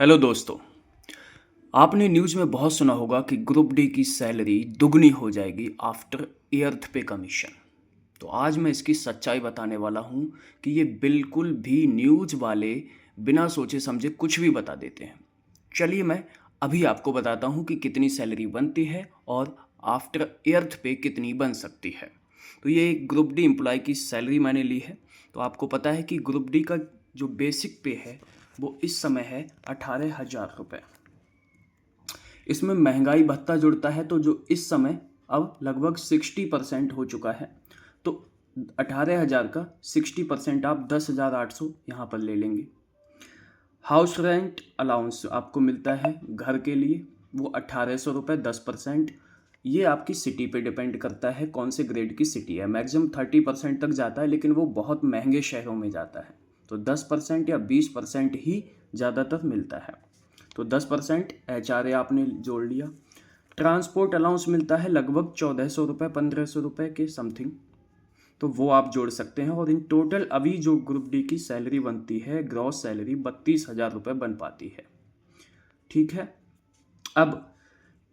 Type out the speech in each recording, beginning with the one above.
Hello दोस्तों। आपने news में बहुत सुना होगा कि ग्रुप डी की सैलरी दुगनी हो जाएगी आफ्टर एर्थ पे कमीशन। तो आज मैं इसकी सच्चाई बताने वाला हूँ कि ये बिल्कुल भी न्यूज़ वाले बिना सोचे समझे कुछ भी बता देते हैं। चलिए मैं अभी आपको बताता हूँ कि कितनी सैलरी बनती है और आफ्टर एर्थ पे कितनी बन सकती है। तो ये एक ग्रुप डी एम्प्लॉय की सैलरी मैंने ली है। तो आपको पता है कि ग्रुप डी का जो बेसिक पे है वो इस समय है 18,000 रुपये। इसमें महंगाई भत्ता जुड़ता है तो जो इस समय अब लगभग 60% हो चुका है। तो 18,000 का 60% आप 10,800 यहाँ पर ले लेंगे। हाउस रेंट अलाउंस आपको मिलता है घर के लिए, वो 1,800 रुपये 10%। ये आपकी सिटी पे डिपेंड करता है कौन से ग्रेड की सिटी है। मैक्सिमम 30% तक जाता है, लेकिन वो बहुत महंगे शहरों में जाता है। तो 10% या 20% ही ज़्यादातर मिलता है। तो 10% HRA आपने जोड़ लिया। ट्रांसपोर्ट अलाउंस मिलता है लगभग 1,400 रुपये 1,500 रुपये के समथिंग, तो वो आप जोड़ सकते हैं। और इन टोटल अभी जो ग्रुप डी की सैलरी बनती है, ग्रॉस सैलरी 32,000 रुपये बन पाती है। ठीक है। अब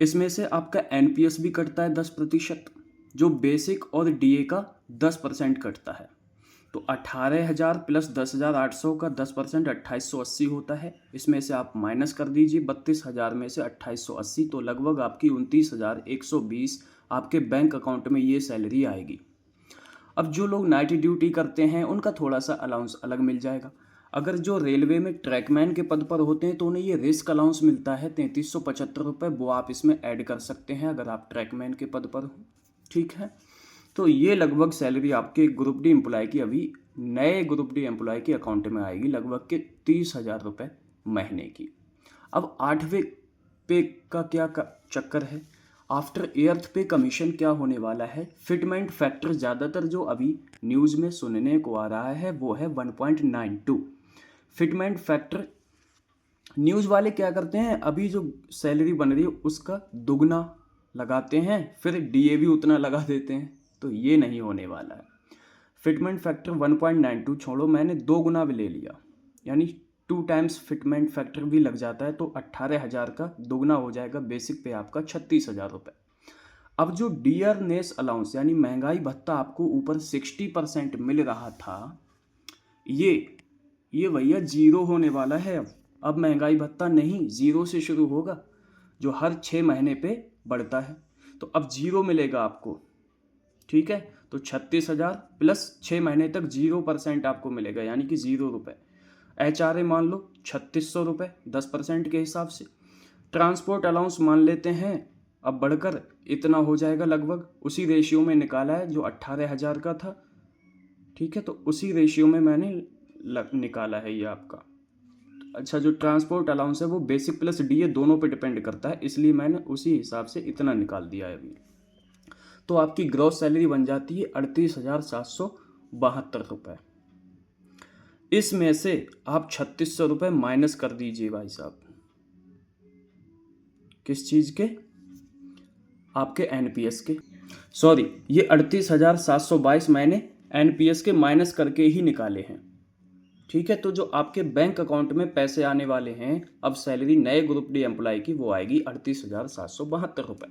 इसमें से आपका NPS भी कटता है 10%, जो बेसिक और DA का 10% कटता है। तो 18,000 प्लस 10,800 का 10% 2,880 होता है। इसमें से आप माइनस कर दीजिए 32,000 में से 2,880, तो लगभग आपकी 29,120 आपके बैंक अकाउंट में ये सैलरी आएगी। अब जो लोग नाइट ड्यूटी करते हैं उनका थोड़ा सा अलाउंस अलग मिल जाएगा। अगर जो रेलवे में ट्रैकमैन के पद पर होते हैं तो उन्हें ये रिस्क अलाउंस मिलता है 3,375 रुपये, वो आप इसमें ऐड कर सकते हैं अगर आप ट्रैकमैन के पद पर हो। ठीक है। तो ये लगभग सैलरी आपके ग्रुप डी एम्प्लॉय की अभी नए ग्रुप डी एम्प्लॉय के अकाउंट में आएगी, लगभग के 30,000 रुपये महीने की। अब 8वें पे का क्या चक्कर है, आफ्टर एर्थ पे कमीशन क्या होने वाला है। फिटमेंट फैक्टर ज़्यादातर जो अभी न्यूज़ में सुनने को आ रहा है वो है 1.92 फिटमेंट फैक्टर। न्यूज़ वाले क्या करते हैं, अभी जो सैलरी बन रही है उसका दुगना लगाते हैं, फिर DA भी उतना लगा देते हैं। तो ये नहीं होने वाला है। फिटमेंट फैक्टर 1.92 छोड़ो, मैंने 2 गुना भी ले लिया, यानी 2 टाइम्स फिटमेंट फैक्टर भी लग जाता है। तो 18,000 का दोगुना हो जाएगा बेसिक पे आपका 36,000 रुपये। अब जो डियरनेस अलाउंस यानी महंगाई भत्ता आपको ऊपर 60% मिल रहा था, ये भैया जीरो होने वाला है। अब महंगाई भत्ता नहीं, जीरो से शुरू होगा, जो हर 6 महीने पे बढ़ता है। तो अब जीरो मिलेगा आपको। ठीक है। तो 36,000 प्लस 6 महीने तक 0% आपको मिलेगा, यानी कि 0 रुपये। HRA मान लो 3,600 रुपये 10% के हिसाब से। ट्रांसपोर्ट अलाउंस मान लेते हैं, अब बढ़कर इतना हो जाएगा, लगभग उसी रेशियो में निकाला है जो 18,000 का था। ठीक है। तो उसी रेशियो में मैंने निकाला है ये आपका। अच्छा, जो ट्रांसपोर्ट अलाउंस है वो बेसिक प्लस DA दोनों पे डिपेंड करता है, इसलिए मैंने उसी हिसाब से इतना निकाल दिया है अभी। तो आपकी ग्रॉस सैलरी बन जाती है 38,772 रुपये। इसमें से आप 3,600 रुपये माइनस कर दीजिए भाई साहब। किस चीज़ के? आपके NPS के। सॉरी, ये 38,722 मैंने NPS के माइनस करके ही निकाले हैं। ठीक है। तो जो आपके बैंक अकाउंट में पैसे आने वाले हैं अब सैलरी नए ग्रुप डी एम्प्लॉय की, वो आएगी 38,772 रुपये।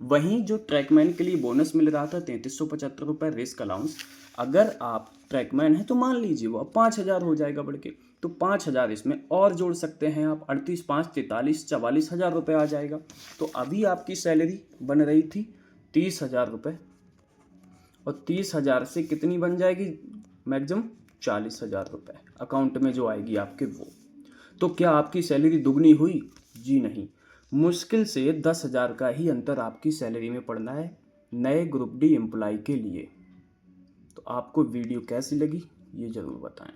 वहीं जो ट्रैकमैन के लिए बोनस मिल रहा था 3,375 रुपये रिस्क अलाउंस, अगर आप ट्रैकमैन हैं तो मान लीजिए वो अब 5,000 हो जाएगा बढ़ के। तो 5,000 इसमें और जोड़ सकते हैं आप, 38 5 43 44,000 रुपये आ जाएगा। तो अभी आपकी सैलरी बन रही थी 30,000 रुपये, और 30,000 से कितनी बन जाएगी, मैक्सिमम 40,000 रुपये अकाउंट में जो आएगी आपके वो। तो क्या आपकी सैलरी दुगनी हुई? जी नहीं, मुश्किल से 10,000 का ही अंतर आपकी सैलरी में पड़ना है नए ग्रुप डी एम्प्लॉय के लिए। तो आपको वीडियो कैसी लगी ये ज़रूर बताएं।